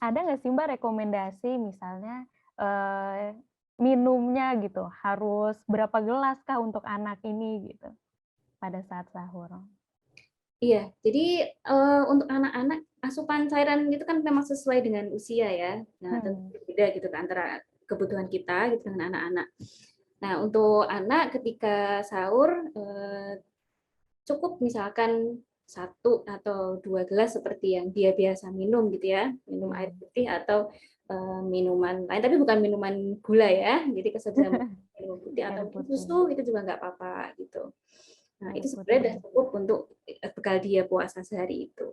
ada nggak sih Mbak rekomendasi misalnya, eee, minumnya gitu, harus berapa gelas kah untuk anak ini gitu, pada saat sahur? Iya, jadi, untuk anak-anak asupan cairan itu kan memang sesuai dengan usia ya. Nah, tentu Hmm, berbeda gitu kan antara kebutuhan kita gitu dengan anak-anak. Nah, untuk anak ketika sahur, cukup misalkan 1 atau 2 gelas seperti yang dia biasa minum gitu ya, minum air oke. putih atau, minuman lain, tapi bukan minuman gula ya. Jadi kesediaan minum putih atau Air mungkin putih susu itu juga nggak apa-apa gitu. Nah, air itu sebenarnya udah putih. cukup untuk, bekal dia puasa sehari itu.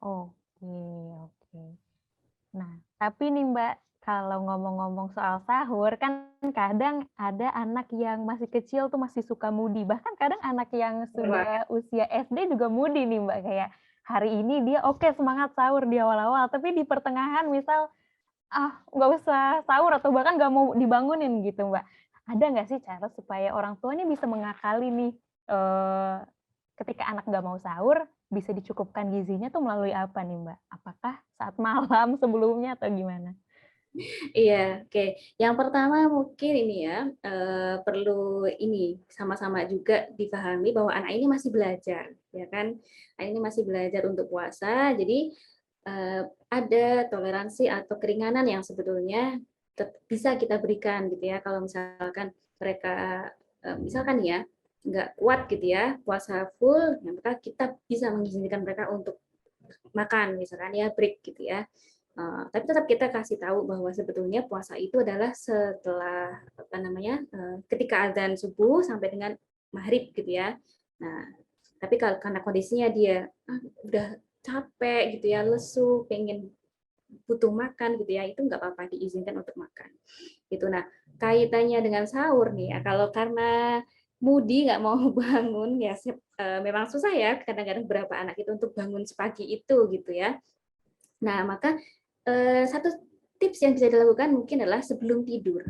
Oke oke. Nah, tapi nih Mbak, kalau ngomong-ngomong soal sahur, kan kadang ada anak yang masih kecil tuh masih suka moody, bahkan kadang anak yang Wah, sudah usia SD juga moody nih Mbak, kayak hari ini dia oke semangat sahur di awal-awal, tapi di pertengahan misal, "Ah, nggak usah sahur," atau bahkan nggak mau dibangunin gitu Mbak. Ada nggak sih cara supaya orang tua ini bisa mengakali nih, eee, ketika anak nggak mau sahur, bisa dicukupkan gizinya tuh melalui apa nih, Mbak? Apakah saat malam sebelumnya atau gimana? iya, oke. Yang pertama mungkin ini ya, perlu ini, sama-sama juga dipahami bahwa anak ini masih belajar, ya kan. Anak ini masih belajar untuk puasa, jadi, ada toleransi atau keringanan yang sebetulnya bisa kita berikan gitu ya, kalau misalkan mereka, misalkan ya, nggak kuat gitu ya, puasa full, ya maka kita bisa mengizinkan mereka untuk makan misalkan ya, break gitu ya. Tapi tetap kita kasih tahu bahwa sebetulnya puasa itu adalah setelah apa namanya, ketika azan subuh sampai dengan maghrib gitu ya. Nah, tapi kalau karena kondisinya dia, udah capek gitu ya, lesu, pengen butuh makan gitu ya, itu nggak apa-apa diizinkan untuk makan, gitu. Nah, kaitannya dengan sahur nih ya, kalau karena moody nggak mau bangun ya memang susah ya kadang-kadang beberapa anak itu untuk bangun sepagi itu gitu ya. Nah, maka, satu tips yang bisa dilakukan mungkin adalah sebelum tidur.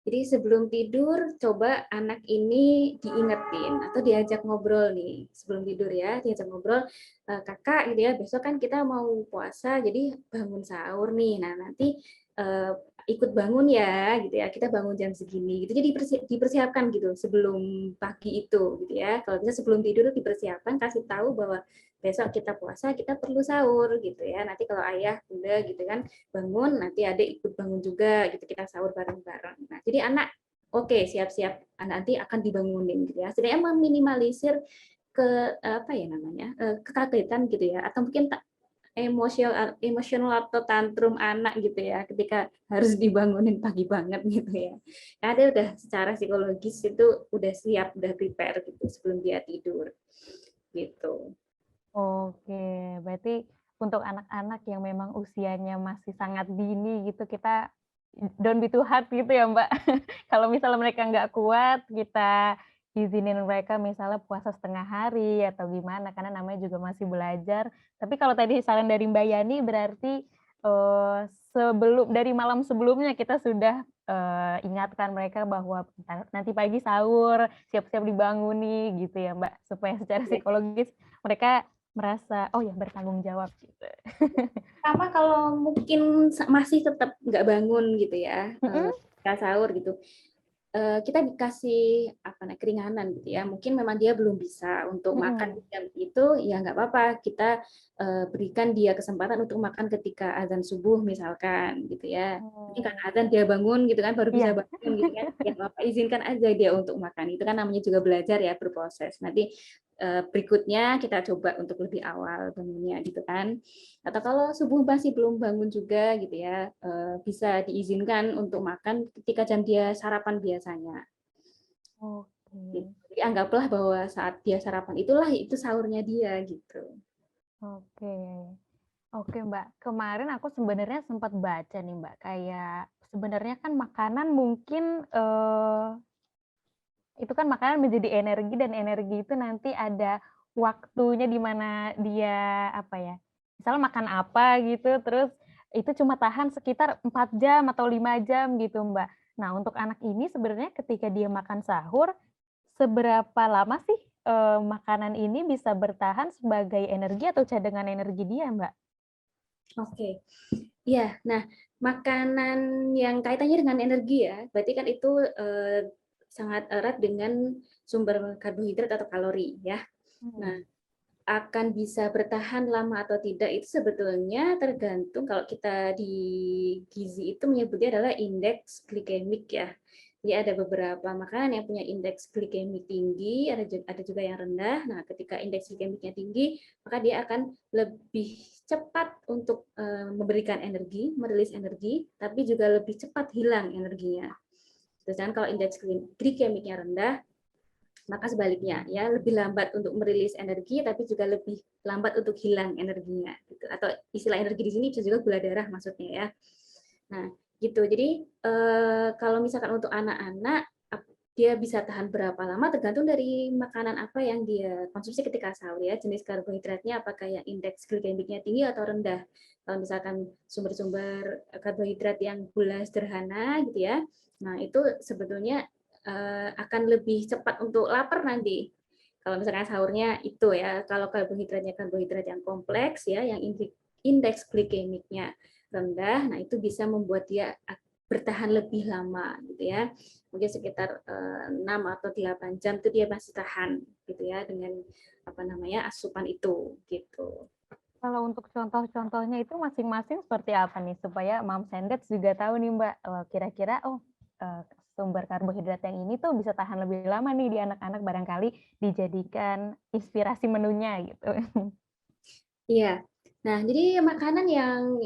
Jadi sebelum tidur coba anak ini diingetin atau diajak ngobrol nih sebelum tidur ya, diajak ngobrol, "Kakak," gitu ya, "besok kan kita mau puasa jadi bangun sahur nih. Nah nanti, eee, ikut bangun ya," gitu ya, "kita bangun jam segini." Gitu. Jadi dipersiapkan gitu sebelum pagi itu gitu ya. Kalau bisa sebelum tidur dipersiapkan, kasih tahu bahwa besok kita puasa, kita perlu sahur gitu ya. Nanti kalau ayah, bunda gitu kan bangun, nanti adik ikut bangun juga gitu, kita sahur bareng-bareng. Nah, jadi anak oke, siap-siap nanti akan dibangunin gitu ya. Setidaknya meminimalisir apa ya namanya, kekagetan gitu ya, atau mungkin emosional emosional atau tantrum anak gitu ya, ketika harus dibangunin pagi banget gitu ya. Karena dia udah secara psikologis itu udah siap, udah prepare gitu sebelum dia tidur, gitu. Oke, berarti untuk anak-anak yang memang usianya masih sangat dini gitu, kita don't be too hard gitu ya, Mbak. Kalau misalnya mereka nggak kuat, kita izinin mereka misalnya puasa setengah hari atau gimana, karena namanya juga masih belajar. Tapi kalau tadi saran dari Mbak Yani berarti, dari malam sebelumnya kita sudah, ingatkan mereka bahwa nanti pagi sahur, siap-siap dibanguni gitu ya, Mbak, supaya secara psikologis mereka merasa, "Oh ya bertanggung jawab," gitu. Sama kalau mungkin masih tetap nggak bangun gitu ya, Mhm, ketika sahur gitu, kita dikasih apa keringanan gitu ya, mungkin memang dia belum bisa untuk makan di mhm. jam itu, ya nggak apa-apa kita, berikan dia kesempatan untuk makan ketika azan subuh misalkan gitu ya. Mungkin karena Oh, azan dia bangun gitu kan, baru bisa iya, bangun gitu kan, ya nggak apa, izinkan aja dia untuk makan, itu kan namanya juga belajar ya, berproses. Nanti, berikutnya kita coba untuk lebih awal bangunnya gitu kan. Atau kalau subuh masih belum bangun juga gitu ya, bisa diizinkan untuk makan ketika jam dia sarapan biasanya, gitu. oke Jadi anggaplah bahwa saat dia sarapan itulah itu sahurnya dia gitu. oke oke, Mbak. Kemarin aku sebenarnya sempat baca nih, Mbak, kayak sebenarnya kan makanan mungkin, itu kan makanan menjadi energi dan energi itu nanti ada waktunya di mana dia, apa ya, misalnya makan apa gitu, terus itu cuma tahan sekitar 4 jam atau 5 jam gitu, Mbak. Nah, untuk anak ini sebenarnya ketika dia makan sahur, seberapa lama sih, makanan ini bisa bertahan sebagai energi atau cadangan energi dia, Mbak? Oke. Ya, nah makanan yang kaitannya dengan energi ya, berarti kan itu sangat erat dengan sumber karbohidrat atau kalori ya. Nah, Hmm. akan bisa bertahan lama atau tidak itu sebetulnya tergantung kalau kita di gizi itu menyebutnya adalah indeks glikemik ya. Jadi ada beberapa makanan yang punya indeks glikemik tinggi, ada juga yang rendah. Nah, ketika indeks glikemiknya tinggi, maka dia akan lebih cepat untuk memberikan energi, merilis energi, tapi juga lebih cepat hilang energinya. Sedangkan kalau indeks glikemiknya rendah, maka sebaliknya ya lebih lambat untuk merilis energi tapi juga lebih lambat untuk hilang energinya gitu. Atau istilah energi di sini bisa juga gula darah maksudnya ya. Nah, gitu. Jadi kalau misalkan untuk anak-anak dia bisa tahan berapa lama tergantung dari makanan apa yang dia konsumsi ketika sahur ya, jenis karbohidratnya apakah yang indeks glikemiknya tinggi atau rendah. Kalau misalkan sumber-sumber karbohidrat yang gula sederhana gitu ya, nah itu sebetulnya akan lebih cepat untuk lapar nanti. Kalau misalkan sahurnya itu ya, kalau karbohidratnya karbohidrat yang kompleks ya, yang indeks glikemiknya rendah, nah itu bisa membuat dia bertahan lebih lama gitu ya. Mungkin sekitar 6 atau 8 jam itu dia masih tahan gitu ya dengan apa namanya asupan itu gitu. Kalau untuk contoh-contohnya itu masing-masing seperti apa nih? Supaya Moms and Dads juga tahu nih Mbak, kira-kira sumber karbohidrat yang ini tuh bisa tahan lebih lama nih di anak-anak, barangkali dijadikan inspirasi menunya gitu. Iya. Nah, jadi makanan yang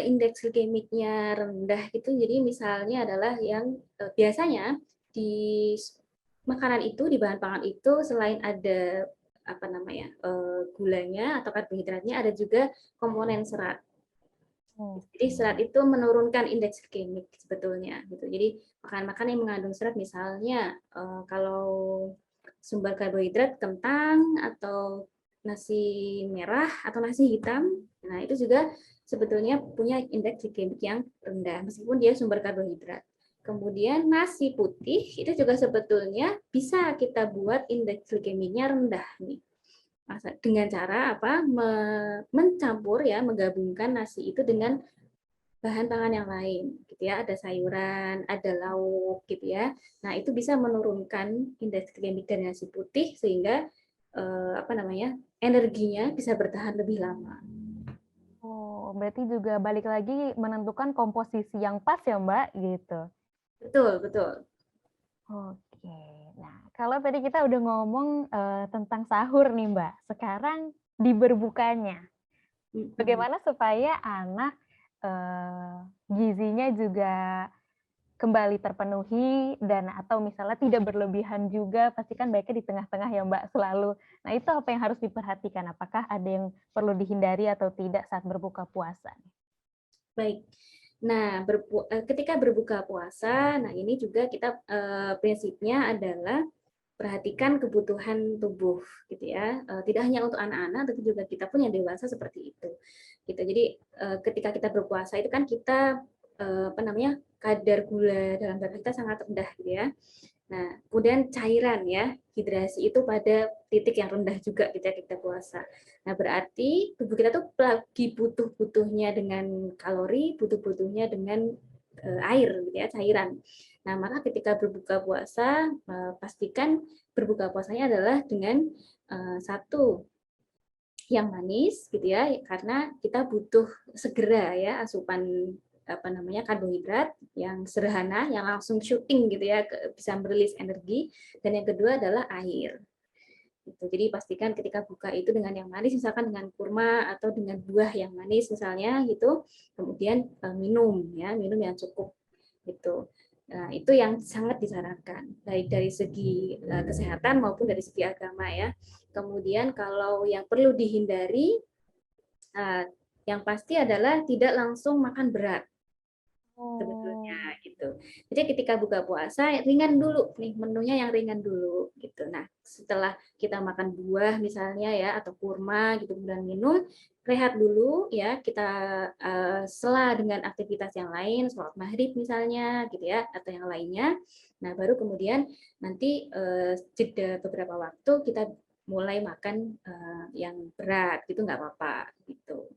indeks glikemiknya rendah itu jadi misalnya adalah yang biasanya di makanan itu, di bahan pangan itu selain ada apa namanya gulanya atau karbohidratnya ada juga komponen serat. Jadi Oke. serat itu menurunkan indeks glikemik sebetulnya gitu. Jadi makan-makan yang mengandung serat misalnya kalau sumber karbohidrat kentang atau nasi merah atau nasi hitam, nah itu juga sebetulnya punya indeks glikemik yang rendah meskipun dia sumber karbohidrat. Kemudian nasi putih itu juga sebetulnya bisa kita buat indeks glikemiknya rendah nih dengan cara apa mencampur ya menggabungkan nasi itu dengan bahan pangan yang lain gitu ya, ada sayuran, ada lauk gitu ya. Nah, itu bisa menurunkan indeks glikemik dari nasi putih sehingga apa namanya? Energinya bisa bertahan lebih lama. Oh, berarti juga balik lagi menentukan komposisi yang pas ya Mbak, gitu. Betul, betul. Oke. Nah, kalau tadi kita udah ngomong, tentang sahur nih Mbak, sekarang di berbukanya. Mm-mm. Bagaimana supaya anak, gizinya juga kembali terpenuhi dan atau misalnya tidak berlebihan juga, pastikan baiknya di tengah-tengah ya Mbak, selalu. Nah, itu apa yang harus diperhatikan? Apakah ada yang perlu dihindari atau tidak saat berbuka puasa? Baik. Nah, ketika berbuka puasa, nah ini juga kita prinsipnya adalah perhatikan kebutuhan tubuh gitu ya. Tidak hanya untuk anak-anak tapi juga kita pun yang dewasa seperti itu. Gitu. Jadi ketika kita berpuasa itu kan kita apa namanya? Kadar gula dalam darah kita sangat rendah gitu ya. Nah, kemudian cairan ya, hidrasi itu pada titik yang rendah juga ketika kita puasa. Nah, berarti tubuh kita tuh lagi butuh-butuhnya dengan kalori, butuh-butuhnya dengan air gitu ya, cairan. Nah, maka ketika berbuka puasa, pastikan berbuka puasanya adalah dengan satu yang manis gitu ya, karena kita butuh segera ya asupan apa namanya karbohidrat yang sederhana yang langsung syuting gitu ya bisa merilis energi, dan yang kedua adalah air gitu. Jadi pastikan ketika buka itu dengan yang manis, misalkan dengan kurma atau dengan buah yang manis misalnya gitu, kemudian minum ya, minum yang cukup gitu. Nah, itu yang sangat disarankan baik dari segi kesehatan maupun dari segi agama ya. Kemudian kalau yang perlu dihindari yang pasti adalah tidak langsung makan berat sebetulnya Oh. gitu. Jadi ketika buka puasa ringan dulu nih, menunya yang ringan dulu gitu. Nah, setelah kita makan buah misalnya ya atau kurma gitu kemudian minum, rehat dulu ya, kita sela dengan aktivitas yang lain, sholat maghrib misalnya gitu ya atau yang lainnya. Nah, baru kemudian nanti jeda beberapa waktu kita mulai makan yang berat gitu nggak apa-apa gitu.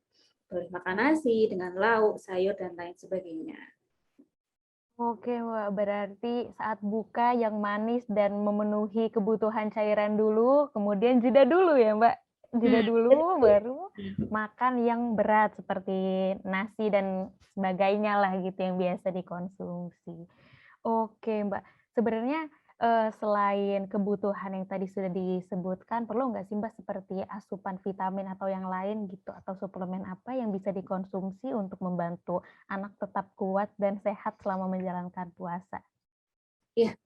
boleh makan nasi dengan lauk, sayur dan lain sebagainya. Oke, wah berarti saat buka yang manis dan memenuhi kebutuhan cairan dulu, kemudian jeda dulu ya, Mbak? Jeda dulu Betul. baru makan yang berat seperti nasi dan sebagainya lah gitu yang biasa dikonsumsi. Oke, Mbak. Sebenarnya, selain kebutuhan yang tadi sudah disebutkan, perlu nggak sih, Mbak, seperti asupan vitamin atau yang lain gitu, atau suplemen apa yang bisa dikonsumsi untuk membantu anak tetap kuat dan sehat selama menjalankan puasa? Ya,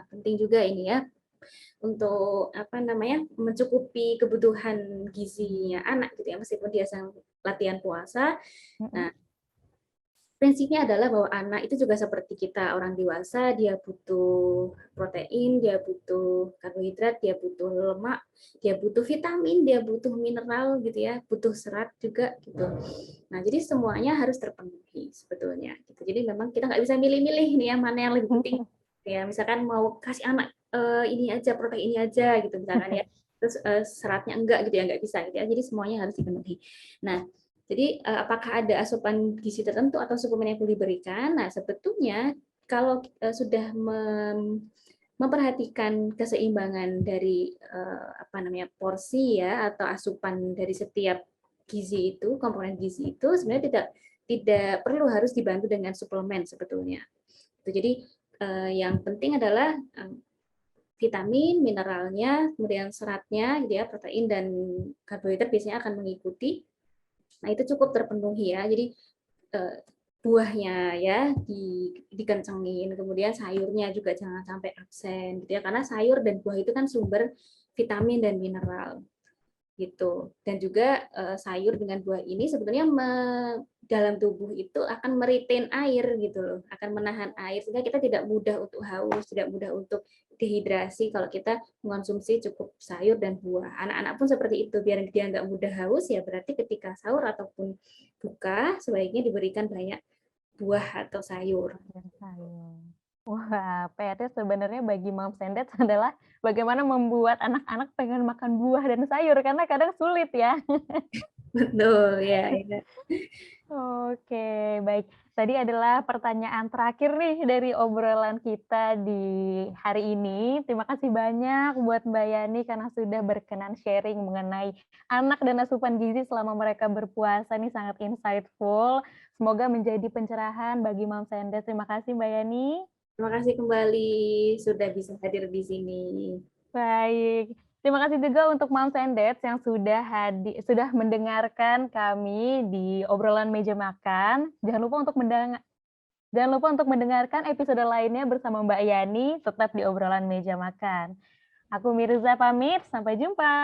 penting juga ini ya untuk apa namanya mencukupi kebutuhan gizinya anak gitu ya meskipun dia sedang latihan puasa. Mhm. Nah, prinsipnya adalah bahwa anak itu juga seperti kita orang dewasa, dia butuh protein, dia butuh karbohidrat, dia butuh lemak, dia butuh vitamin, dia butuh mineral gitu ya, butuh serat juga gitu. Nah, jadi semuanya harus terpenuhi sebetulnya gitu. Jadi memang kita nggak bisa milih-milih nih ya mana yang lebih penting. Ya, misalkan mau kasih anak ini aja, protein ini aja gitu misalkan ya. Terus seratnya enggak gitu ya, nggak bisa gitu ya. Jadi semuanya harus dipenuhi. Nah, jadi apakah ada asupan gizi tertentu atau suplemen yang perlu diberikan? Nah, sebetulnya kalau sudah memperhatikan keseimbangan dari apa namanya porsi ya atau asupan dari setiap gizi itu, komponen gizi itu sebenarnya tidak perlu harus dibantu dengan suplemen sebetulnya. Jadi yang penting adalah vitamin, mineralnya, kemudian seratnya, gitu ya, protein dan karbohidrat biasanya akan mengikuti. Nah, itu cukup terpenuhi ya. Jadi buahnya ya dikencengin, kemudian sayurnya juga jangan sampai absen gitu ya. Karena sayur dan buah itu kan sumber vitamin dan mineral gitu. Dan juga sayur dengan buah ini sebetulnya dalam tubuh itu akan meretain air gitu loh, akan menahan air sehingga kita tidak mudah untuk haus, tidak mudah untuk dehidrasi kalau kita mengonsumsi cukup sayur dan buah. Anak-anak pun seperti itu, biar dia nggak mudah haus ya berarti ketika sahur ataupun buka sebaiknya diberikan banyak buah atau sayur. Dan sayur. Wah, PR-nya sebenarnya bagi moms and dads adalah bagaimana membuat anak-anak pengen makan buah dan sayur, karena kadang sulit ya. Betul ya. Ya. Oke, baik. Tadi adalah pertanyaan terakhir nih dari obrolan kita di hari ini. Terima kasih banyak buat Mbak Yani karena sudah berkenan sharing mengenai anak dan asupan gizi selama mereka berpuasa. Ini sangat insightful. Semoga menjadi pencerahan bagi moms and dads. Terima kasih Mbak Yani. Terima kasih kembali sudah bisa hadir di sini. Baik. Terima kasih juga untuk moms and dads yang sudah mendengarkan kami di obrolan meja makan. Jangan lupa untuk mendengarkan episode lainnya bersama Mbak Yani, tetap di obrolan meja makan. Aku Mirza pamit, sampai jumpa.